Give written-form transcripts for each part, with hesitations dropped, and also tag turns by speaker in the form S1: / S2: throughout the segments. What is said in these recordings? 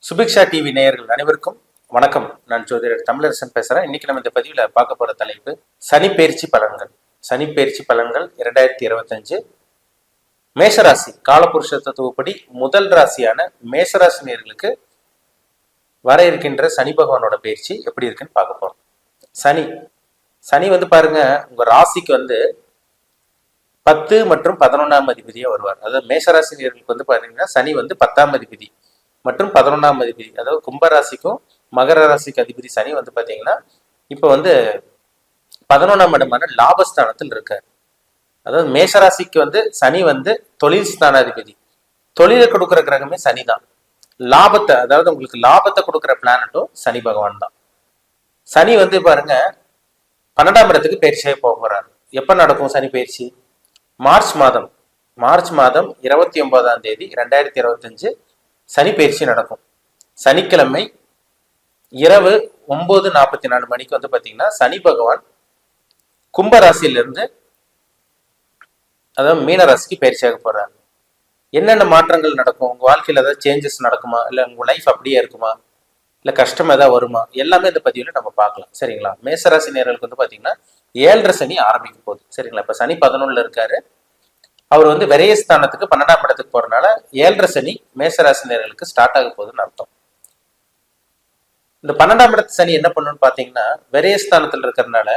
S1: Subiksha TV நேயர்கள் அனைவருக்கும் வணக்கம். நான் ஜோதிடர் தமிழரசன் பேசுறேன். இன்னைக்கு நம்ம இந்த பதிவில் பார்க்க போற தலைப்பு சனிப்பெயர்ச்சி பலன்கள். சனிப்பெயர்ச்சி பலன்கள் 2025 மேஷராசி காலபுருஷ தத்துவப்படி முதல் ராசியான மேஷராசி நேயர்களுக்கு வர இருக்கின்ற சனி பகவானோட பயிற்சி எப்படி இருக்குன்னு பார்க்க போறோம். சனி பாருங்க, உங்க ராசிக்கு 10 மற்றும் 11ஆம் அதிபதியா வருவார். அதாவது மேஷராசி நேயர்களுக்கு பாத்தீங்கன்னா சனி 10ஆம் அதிபதி மற்றும் 11ஆம் அதிபதி, அதாவது கும்பராசிக்கும் மகர ராசிக்கு அதிபதி சனி பாத்தீங்கன்னா இப்ப 11ஆம் இடமான லாபஸ்தானத்தில் இருக்காரு. அதாவது மேஷராசிக்கு சனி தொழில் ஸ்தானாதிபதி, தொழிலை கொடுக்குற கிரகமே சனி தான். லாபத்தை, அதாவது உங்களுக்கு லாபத்தை கொடுக்குற பிளானட்டும் சனி பகவான் தான். சனி பாருங்க 12ஆம் இடத்துக்கு பயிற்சியாக போக போறாரு. எப்ப நடக்கும் சனி பயிற்சி? மார்ச் மாதம் 29ஆம் தேதி 2025 சனி பயிற்சி நடக்கும். சனிக்கிழமை இரவு 9:44 மணிக்கு பாத்தீங்கன்னா சனி பகவான் கும்பராசியிலிருந்து அதாவது மீனராசிக்கு பயிற்சியாக போறாரு. என்னென்ன மாற்றங்கள் நடக்கும், உங்க வாழ்க்கையில ஏதாவது சேஞ்சஸ் நடக்குமா, இல்ல உங்க லைஃப் அப்படியே இருக்குமா, இல்ல கஷ்டம் ஏதாவது வருமா, எல்லாமே இந்த பதிவுல நம்ம பார்க்கலாம். சரிங்களா? மேசராசி நேயர்களுக்கு பாத்தீங்கன்னா 7.5 சனி ஆரம்பிக்கும் போது. சரிங்களா? இப்ப சனி 11ல இருக்காரு. அவர் விரயஸ்தானத்துக்கு 12ஆம் இடத்துக்கு போறதுனால 7.5 சனி மேசராசி நேயர்களுக்கு ஸ்டார்ட் ஆக போகுதுன்னு அர்த்தம். இந்த 12ஆம் இடத்து சனி என்ன பண்ணுன்னு பாத்தீங்கன்னா விரயஸ்தானத்துல இருக்கிறதுனால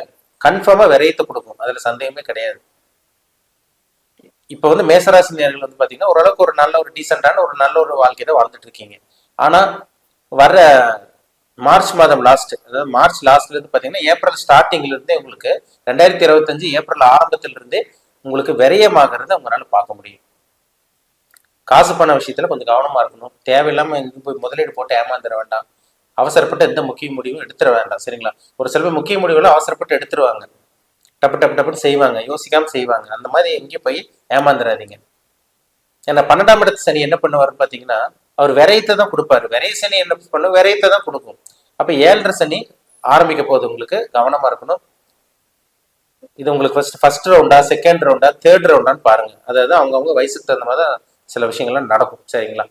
S1: கன்ஃபார்மா விரயத்தை கொடுக்கும், அதுல சந்தேகமே கிடையாது. இப்ப மேசராசி நேயர்கள் பாத்தீங்கன்னா ஓரளவுக்கு ஒரு நல்ல ஒரு டீசென்டான ஒரு நல்ல ஒரு வாழ்க்கையை வாழ்ந்துட்டு இருக்கீங்க. ஆனா வர்ற மார்ச் மாதம் லாஸ்ட், அதாவது மார்ச் லாஸ்ட்ல இருந்து பாத்தீங்கன்னா ஏப்ரல் ஸ்டார்டிங்ல இருந்தே உங்களுக்கு 2025 ஏப்ரல் ஆரம்பத்துல இருந்தே உங்களுக்கு விரயமாகிறது உங்களால பார்க்க முடியும். காசு பண விஷயத்துல கொஞ்சம் கவனமா இருக்கணும். தேவையில்லாம போய் முதலீடு போட்டு ஏமாந்துட வேண்டாம். அவசரப்பட்டு எந்த முக்கிய முடிவும் எடுத்துட வேண்டாம். சரிங்களா? ஒரு சில பேர் முக்கிய முடிவுகளை அவசரப்பட்டு எடுத்துருவாங்க, டப்புன்னு செய்வாங்க, யோசிக்காம செய்வாங்க. அந்த மாதிரி எங்கேயும் போய் ஏமாந்துடாதீங்க. ஏன்னா 12ஆம் இடத்து சனி என்ன பண்ணுவாருன்னு பாத்தீங்கன்னா அவர் விரயத்தை தான் கொடுப்பாரு. விரய சனி என்ன பண்ணும்? விரயத்தை தான் கொடுக்கும். அப்ப 7.5 சனி ஆரம்பிக்க போது உங்களுக்கு கவனமா இருக்கணும். இது உங்களுக்கு ஃபர்ஸ்ட் ரவுண்டா, செகண்ட் ரவுண்டா, தேர்ட் ரவுண்டான்னு பாருங்க. அதாவது அவங்கவுங்க வயசுக்கு தகுந்த மாதிரி சில விஷயங்கள்லாம் நடக்கும். சரிங்களா?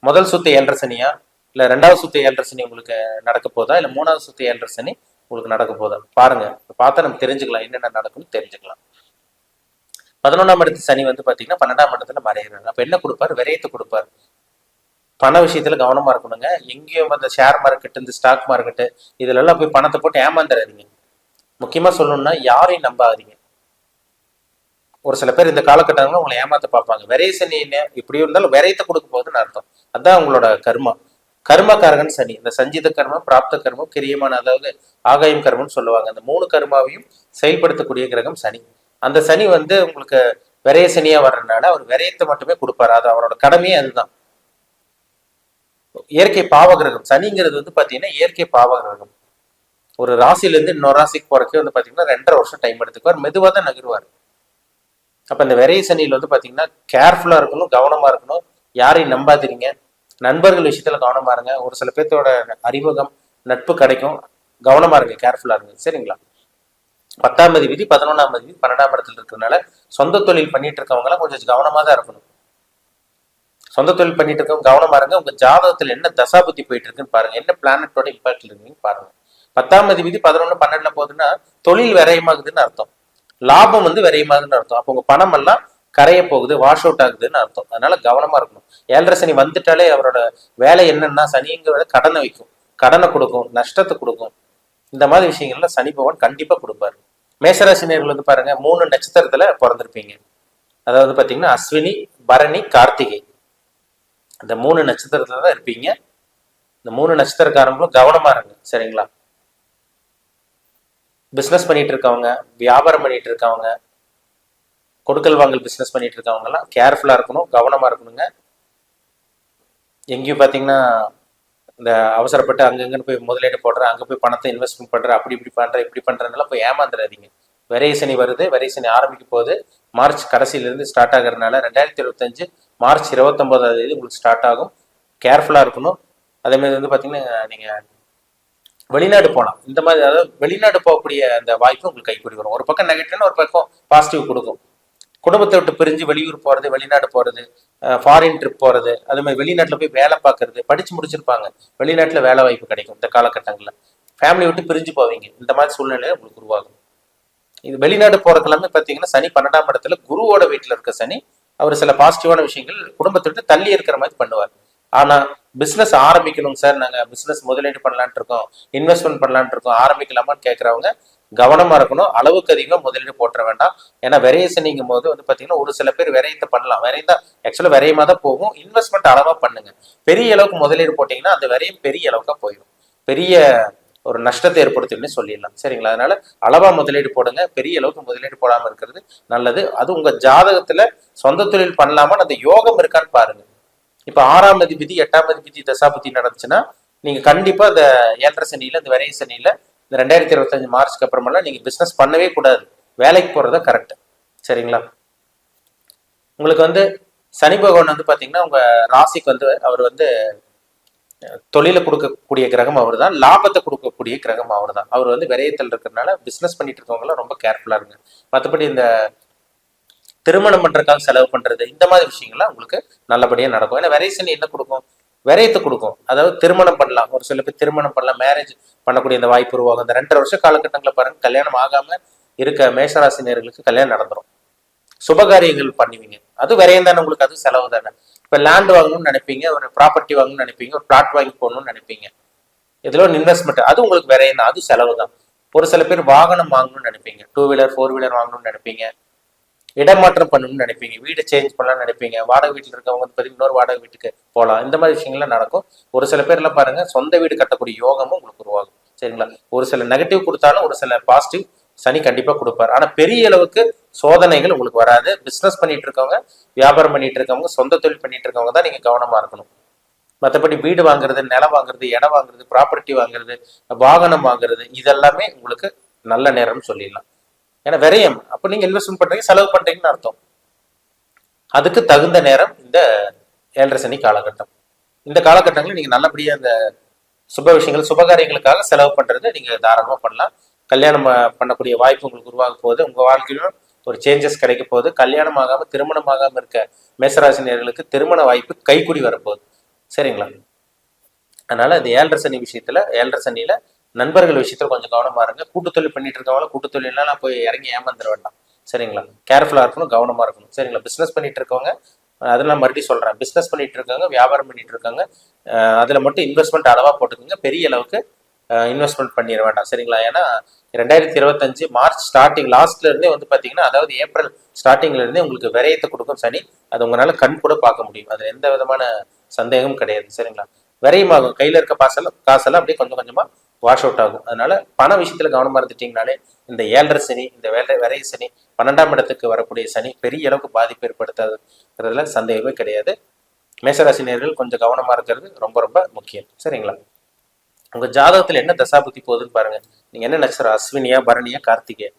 S1: முதல் சுத்து 7.5 சனியா, இல்ல 2வது சுத்து 7.5 சனி உங்களுக்கு நடக்க போதா, இல்ல 3வது சுத்து 7.5 சனி உங்களுக்கு நடக்க போதா பாருங்க. பார்த்தா நம்ம தெரிஞ்சுக்கலாம் என்னென்ன நடக்கும்னு தெரிஞ்சுக்கலாம். 11ஆம் இடத்து சனி பாத்தீங்கன்னா 12ஆம் இடத்துல மறையிறாங்க. அப்ப என்ன கொடுப்பாரு? விரயத்தை கொடுப்பாரு. பண விஷயத்துல கவனமா இருக்கணுங்க. எங்கேயும் அந்த ஷேர் மார்க்கெட், இந்த ஸ்டாக் மார்க்கெட்டு இதுல எல்லாம் போய் பணத்தை போட்டு ஏமாந்துடாதீங்க. முக்கியமா சொல்லணும்னா யாரையும் நம்பாதீங்க. ஒரு சில பேர் இந்த காலகட்டங்களில் உங்களை ஏமாத்த பார்ப்பாங்க. விரைய சனி இப்படி இருந்தாலும் விரயத்தை கொடுக்க போகுதுன்னு அர்த்தம். அதுதான் உங்களோட கர்மக்காரகன் சனி. இந்த சஞ்சித கர்மம், பிராப்த கர்மம், கிரியமான, அதாவது ஆகாயம் கர்மம்னு சொல்லுவாங்க. அந்த 3 கர்மாவையும் செயல்படுத்தக்கூடிய கிரகம் சனி. அந்த சனி உங்களுக்கு விரைய சனியா வர்றதுனால அவர் விரயத்தை மட்டுமே கொடுப்பாரு. அது அவரோட கடமையே. அதுதான் இயற்கை பாவ கிரகம். சனிங்கிறது பாத்தீங்கன்னா இயற்கை பாவ கிரகம். ஒரு ராசியில இருந்து இன்னொரு ராசிக்கு போறக்கே பாத்தீங்கன்னா 2.5 வருஷம் டைம் எடுத்துக்குவார். மெதுவா தான் நகருவார். அப்ப இந்த விரைய சனியில பாத்தீங்கன்னா கேர்ஃபுல்லா இருக்கணும், கவனமா இருக்கணும். யாரையும் நம்பாதீங்க. நண்பர்கள் விஷயத்துல கவனமா இருங்க. ஒரு சில பேர்த்தோட அறிமுகம், நட்பு கிடைக்கும். கவனமா இருங்க, கேர்ஃபுல்லா இருங்க. சரிங்களா? 10ஆம் அதிபதி 11ஆம் அதிபதி 12ஆம் இடத்துல இருக்கிறதுனால சொந்த தொழில் பண்ணிட்டு இருக்கவங்க எல்லாம் கொஞ்சம் கவனமா தான் இருக்கணும். சொந்த தொழில் பண்ணிட்டு இருக்கவங்க கவனமா இருங்க. உங்க ஜாதகத்துல என்ன தசாபுத்தி போயிட்டு இருக்குன்னு பாருங்க. என்ன பிளானட்டோட இம்பாக்ட்ல இருக்குன்னு பாருங்க. 10ஆம் அதிபதி 11, 12 போகுதுன்னா தொழில் விரயமாகுதுன்னு அர்த்தம். லாபம் விரயமாகுதுன்னு அர்த்தம். அப்போ உங்க பணம் எல்லாம் கரைய போகுது, வாஷ் அவுட் ஆகுதுன்னு அர்த்தம். அதனால கவனமா இருக்கணும். 7.5 சனி வந்துட்டாலே அவரோட வேலை என்னன்னா சனிங்கிற கடனை வைக்கும், கடனை கொடுக்கும், நஷ்டத்தை கொடுக்கும். இந்த மாதிரி விஷயங்கள்ல சனி பகவான் கண்டிப்பா கொடுப்பாரு. மேசராசினியர்கள் பாருங்க 3 நட்சத்திரத்துல பிறந்திருப்பீங்க. அதாவது பாத்தீங்கன்னா அஸ்வினி, பரணி, கார்த்திகை, இந்த 3 நட்சத்திரத்துல தான் இருப்பீங்க. இந்த 3 நட்சத்திரக்காரங்களும் கவனமா இருங்க. சரிங்களா? பிசினஸ் பண்ணிட்டு இருக்கவங்க, வியாபாரம் பண்ணிட்டு இருக்கவங்க, கொடுக்கல் வாங்கல் பிசினஸ் பண்ணிட்டு இருக்கவங்க எல்லாம் கேர்ஃபுல்லா இருக்கணும், கவனமா இருக்கணுங்க. எங்கேயும் பாத்தீங்கன்னா இந்த அவசரப்பட்டு அங்கங்கன்னு போய் முதலீடு போடுற, அங்க போய் பணத்தை இன்வெஸ்ட்மெண்ட் பண்ற, அப்படி இப்படி பண்ற, இப்படி பண்றதுனால போய் ஏமாந்துடாதீங்க. விரைய சனி வருது. விரைய சனி ஆரம்பிக்கும் போது மார்ச் கடைசியில இருந்து ஸ்டார்ட் ஆகுறதுனால 2025 மார்ச் 29ஆம் தேதி உங்களுக்கு ஸ்டார்ட் ஆகும். கேர்ஃபுல்லா இருக்கணும். அதே மாதிரி பாத்தீங்கன்னா நீங்க வெளிநாடு போகலாம். இந்த மாதிரி, அதாவது வெளிநாடு போகக்கூடிய அந்த வாய்ப்பு உங்களுக்கு கைக்கூடி வரும். ஒரு பக்கம் நெகட்டிவ்னா ஒரு பக்கம் பாசிட்டிவ் கொடுக்கும். குடும்பத்தை விட்டு பிரிஞ்சு வெளியூர் போறது, வெளிநாடு போறது, ஃபாரின் ட்ரிப் போறது, அது மாதிரி வெளிநாட்டுல போய் வேலை பார்க்கறது, படிச்சு முடிச்சிருப்பாங்க, வெளிநாட்டுல வேலை வாய்ப்பு கிடைக்கும் இந்த காலகட்டங்களில், ஃபேமிலி விட்டு பிரிஞ்சு போவீங்க, இந்த மாதிரி சூழ்நிலை உங்களுக்கு உருவாகும். இது வெளிநாடு போறது எல்லாமே பார்த்தீங்கன்னா சனி 12ஆம் இடத்துல குருவோட வீட்டில் இருக்க சனி, அவர் சில பாசிட்டிவான விஷயங்கள் குடும்பத்தை விட்டு தள்ளி இருக்கிற மாதிரி பண்ணுவார். ஆனா பிசினஸ் ஆரம்பிக்கணும் சார், நாங்க பிசினஸ் முதலீடு பண்ணலான் இருக்கோம், இன்வெஸ்ட்மெண்ட் பண்ணலான் இருக்கோம், ஆரம்பிக்கலாமான்னு கேட்கறவங்க கவனமா இருக்கணும். அளவுக்கு அதிகமாக முதலீடு போட்டுற வேண்டாம். ஏன்னா விரைய சனிங்கும் போது வந்து பாத்தீங்கன்னா ஒரு சில பேர் விரையத்தை பண்ணலாம், விரையம் தான் ஆக்சுவலா விரையமா தான் போகும். இன்வெஸ்ட்மெண்ட் அளவா பண்ணுங்க. பெரிய அளவுக்கு முதலீடு போட்டீங்கன்னா அந்த விரையும் பெரிய அளவுக்கு போயிடும், பெரிய ஒரு நஷ்டத்தை ஏற்படுத்தும்னு சொல்லிடலாம். சரிங்களா? அதனால அளவா முதலீடு போடுங்க. பெரிய அளவுக்கு முதலீடு போடாம இருக்கிறது நல்லது. அது உங்க ஜாதகத்துல சொந்த தொழில் பண்ணலாமா அந்த யோகம் இருக்கான்னு பாருங்க. இப்ப 6ஆம் அதிபதி 8ஆம் அதிபதி தசாபதி நடந்துச்சுன்னா நீங்க கண்டிப்பா இந்த 7.5 சனியில, இந்த விரைய சனியில, இந்த 2025 மார்ச்சுக்கு அப்புறமெல்லாம் நீங்க பிசினஸ் பண்ணவே கூடாது, வேலைக்கு போறதா கரெக்ட். சரிங்களா? உங்களுக்கு வந்து சனி பகவான் வந்து பாத்தீங்கன்னா உங்க ராசிக்கு வந்து அவர் வந்து தொழிலை கொடுக்கக்கூடிய கிரகம் அவர் தான், லாபத்தை கொடுக்கக்கூடிய கிரகம் அவர் தான். அவர் வந்து விரயத்தில் இருக்கிறதுனால பிசினஸ் பண்ணிட்டு இருக்கவங்களாம் ரொம்ப கேர்ஃபுல்லா இருங்க. மற்றபடி இந்த திருமணம் பண்றதுக்காக செலவு பண்றது, இந்த மாதிரி விஷயங்கள்லாம் உங்களுக்கு நல்லபடியா நடக்கும். ஏன்னா விரைசனி என்ன கொடுக்கும்? விரயத்தை கொடுக்கும். அதாவது திருமணம் பண்ணலாம், ஒரு சில பேர் திருமணம் பண்ணலாம், மேரேஜ் பண்ணக்கூடிய இந்த வாய்ப்பு உருவாகும். இந்த 2.5 வருஷ காலகட்டங்களை பாருங்க, கல்யாணம் ஆகாம இருக்க மேஷராசினியர்களுக்கு கல்யாணம் நடந்துடும், சுபகாரியங்கள் பண்ணுவீங்க. அது விரயம் தானே உங்களுக்கு, அது செலவு தானே. இப்ப லேண்ட் வாங்கணும்னு நினைப்பீங்க, ஒரு ப்ராப்பர்ட்டி வாங்கணும்னு நினைப்பீங்க, ஒரு பிளாட் வாங்கி போகணும்னு நினைப்பீங்க, இதுல ஒரு இன்வெஸ்ட்மெண்ட், அது உங்களுக்கு விரயம் தான், அது செலவு தான். ஒரு சில பேர் வாகனம் வாங்கணும்னு நினைப்பீங்க, 2 வீலர் 4 வீலர் வாங்கணும்னு நினைப்பீங்க, இடமாற்றம் பண்ணணும்னு நினைப்பீங்க, வீடு சேஞ்ச் பண்ணலாம்னு நினைப்பீங்க, வாடகை வீட்டில் இருக்கவங்க வந்து இன்னொரு வாடகை வீட்டுக்கு போகலாம், இந்த மாதிரி விஷயங்கள்லாம் நடக்கும். ஒரு சில பேர்லாம் பாருங்க சொந்த வீடு கட்டக்கூடிய யோகமும் உங்களுக்கு உருவாகும். சரிங்களா? ஒரு சில நெகட்டிவ் கொடுத்தாலும் ஒரு சில பாசிட்டிவ் சனி கண்டிப்பா கொடுப்பாரு. ஆனா பெரிய அளவுக்கு சோதனைகள் உங்களுக்கு வராது. பிசினஸ் பண்ணிட்டு இருக்கவங்க, வியாபாரம் பண்ணிட்டு இருக்கவங்க, சொந்த தொழில் பண்ணிட்டு இருக்கவங்க தான் நீங்க கவனமா இருக்கணும். மற்றபடி வீடு வாங்குறது, நிலம் வாங்குறது, இடம் வாங்குறது, ப்ராப்பர்ட்டி வாங்குறது, வாகனம் வாங்குறது, இதெல்லாமே உங்களுக்கு நல்ல நேரம்னு சொல்லிடலாம். ஏன்னா விரயம், அப்ப நீங்க இன்வெஸ்ட்மெண்ட் பண்றீங்க, செலவு பண்றீங்கன்னு அர்த்தம். அதுக்கு தகுந்த நேரம் இந்த 7.5 சனி காலகட்டம். இந்த காலகட்டங்களில் நீங்க நல்லபடியா இந்த சுப விஷயங்கள், சுபகாரியங்களுக்காக செலவு பண்றது நீங்க தாராளமா பண்ணலாம். கல்யாணம் பண்ணக்கூடிய வாய்ப்பு உங்களுக்கு உருவாக போகுது. உங்க வாழ்க்கையிலும் ஒரு சேஞ்சஸ் கிடைக்க போகுது. கல்யாணம் ஆகாம திருமணம் ஆகாம இருக்க மேசராசினியர்களுக்கு திருமண வாய்ப்பு கைக்கூடி வரப்போகுது. சரிங்களா? அதனால இந்த 7.5 சனி விஷயத்துல, 7.5 சனியில நண்பர்கள் விஷயத்துல கொஞ்சம் கவனமா இருங்க. கூட்டு தொழில் பண்ணிட்டு இருக்கவங்கள கூட்டு தொழிலாம் போய் இறங்கி ஏமாந்துட வேண்டாம். சரிங்களா? கேர்ஃபுல்லா இருக்கணும், கவனமா இருக்கணும். சரிங்களா? பிசினஸ் பண்ணிட்டு இருக்கவங்க, அதெல்லாம் மறுபடியும் சொல்றேன், பிசினஸ் பண்ணிட்டு இருக்காங்க, வியாபாரம் பண்ணிட்டு இருக்காங்க, அதுல மட்டும் இன்வெஸ்ட்மெண்ட் அளவா போட்டுக்கோங்க. பெரிய அளவுக்கு இன்வெஸ்ட்மெண்ட் பண்ணிட வேண்டாம். சரிங்களா? ஏன்னா 2025 மார்ச் ஸ்டார்டிங் லாஸ்ட்ல இருந்தே வந்து பாத்தீங்கன்னா, அதாவது ஏப்ரல் ஸ்டார்டிங்ல இருந்தே உங்களுக்கு விரயத்தை கொடுக்கும் சனி. அது உங்களால கண் கூட பார்க்க முடியும், அது எந்த விதமான சந்தேகமும் கிடையாது. சரிங்களா? விரயமாகும், கையில இருக்க காசெல்லாம் அப்படியே கொஞ்சம் கொஞ்சமா வாஷ் அவுட் ஆகும். அதனால பண விஷயத்துல கவனமா இருந்துட்டீங்கனாலே இந்த 7.5 சனி, இந்த விரைய சனி, 12ஆம் இடத்துக்கு வரக்கூடிய சனி பெரிய அளவுக்கு பாதிப்பு ஏற்படுத்தாதுங்கிறதுல சந்தேகமே கிடையாது. மேசராசினியர்கள் கொஞ்சம் கவனமா இருக்கிறது ரொம்ப ரொம்ப முக்கியம். சரிங்களா? உங்க ஜாதகத்துல என்ன தசாபுத்தி போகுதுன்னு பாருங்க. நீங்க என்ன நட்சத்திரம், அஸ்வினியா, பரணியா, கார்த்திகை,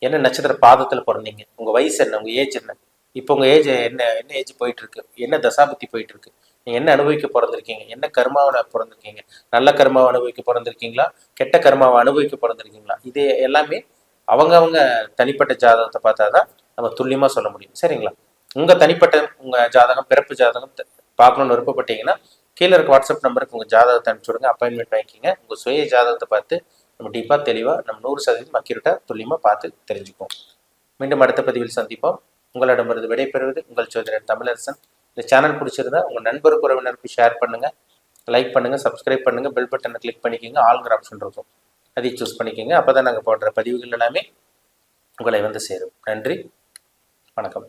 S1: என்ன நட்சத்திர பாதத்துல பிறந்தீங்க, உங்க வயசு என்ன, உங்க ஏஜ் என்ன, இப்போ உங்க ஏஜ் என்ன, என்ன ஏஜ் போயிட்டு இருக்கு, என்ன தசாபுத்தி போயிட்டு இருக்கு, நீங்க என்ன அனுபவிக்க பிறந்திருக்கீங்க, என்ன கர்மாவை பிறந்திருக்கீங்க, நல்ல கர்மாவை அனுபவிக்க பிறந்திருக்கீங்களா, கெட்ட கர்மாவை அனுபவிக்க பிறந்திருக்கீங்களா, இது எல்லாமே அவங்க தனிப்பட்ட ஜாதகத்தை பார்த்தாதான் நம்ம துல்லியமா சொல்ல முடியும். சரிங்களா? உங்க தனிப்பட்ட உங்க ஜாதகம், பிறப்பு ஜாதகம் பார்க்கணும்னு விருப்பப்பட்டீங்கன்னா கீழே இருக்க வாட்ஸ்அப் நம்பருக்கு உங்க ஜாதகத்தை அனுப்பிச்சு விடுங்க, அப்பாயின்மெண்ட் வாங்கிக்கிங்க. உங்க சுய ஜாதகத்தை பார்த்து நம்ம டீப்பா தெளிவா நம்ம 100% அக்யூரேட்டா துல்லியமா பார்த்து தெரிஞ்சுப்போம். மீண்டும் அடுத்த பதிவில் சந்திப்போம். உங்களிடமிருந்து விடைபெறுவது உங்கள் ஜோதிடர் தமிழரசன். இந்த சேனல் பிடிச்சிருந்தா உங்க நண்பருக்கு, உறவினருக்கு ஷேர் பண்ணுங்க, லைக் பண்ணுங்க, சப்ஸ்கிரைப் பண்ணுங்க, பெல் பட்டனை கிளிக் பண்ணிக்கோங்க, ஆளுங்கிற ஆப்ஷன் இருக்கும், அதை சூஸ் பண்ணிக்கோங்க. அப்பதான் நாங்கள் போடுற பதிவுகள் எல்லாமே உங்களை வந்து சேரும். நன்றி, வணக்கம்.